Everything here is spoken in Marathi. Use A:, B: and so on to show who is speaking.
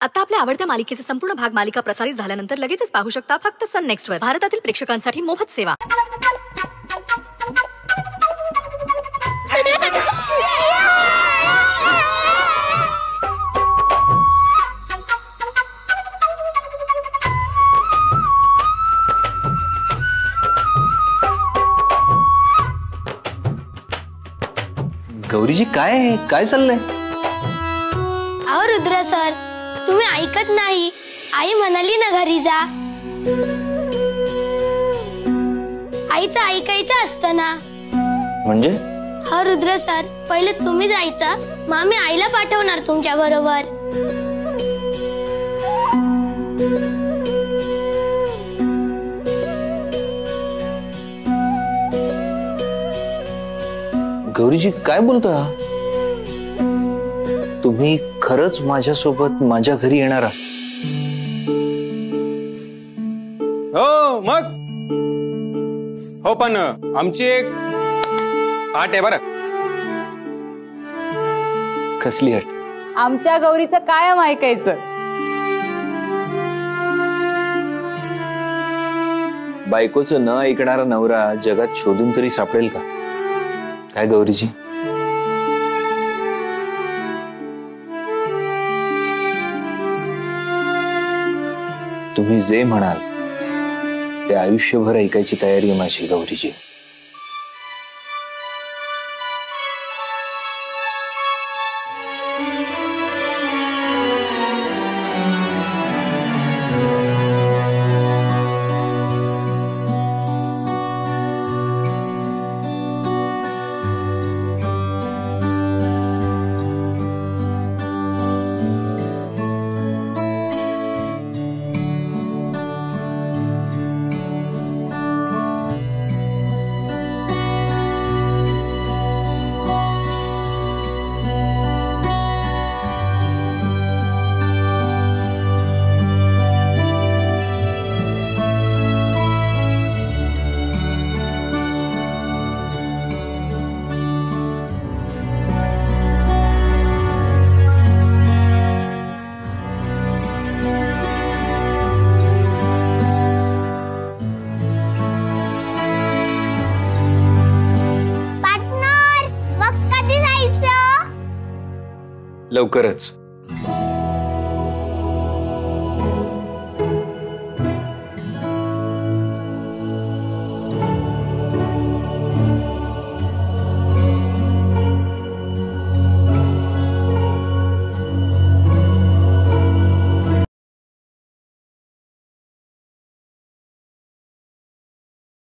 A: आता आपल्या आवडत्या मालिकेचे संपूर्ण भाग मालिका प्रसारित झाल्यानंतर लगेचच पाहू शकता फक्त सन नेक्स्ट वर. भारतातील प्रेक्षकांसाठी मोफत सेवा.
B: गौरीजी काय चाललंय?
C: अहो रुद्र सर, तुम्ही ऐकत नाही. आई म्हणाली ना घरी जा. आईचं ऐकायचं असतं ना.
B: म्हणजे?
C: हो रुद्र सर, पहिले तुम्ही जायचं, मग आम्ही आईला पाठवणार तुमच्या बरोबर.
B: गौरीजी काय बोलतोय हा? तुम्ही खरंच माझ्यासोबत माझ्या घरी येणार आहात?
D: हो मग हो, पण आमची एक अट आहे बरं.
B: कसली अट?
E: आमच्या गौरीचं कायम ऐकायचं.
B: बायकोचं न ऐकणारा नवरा जगात शोधून तरी सापडेल का? काय गौरीजी? तुम्ही जे म्हणाल ते आयुष्यभर ऐकायची तयारी आहे माझी गौरीजी. लवकरच.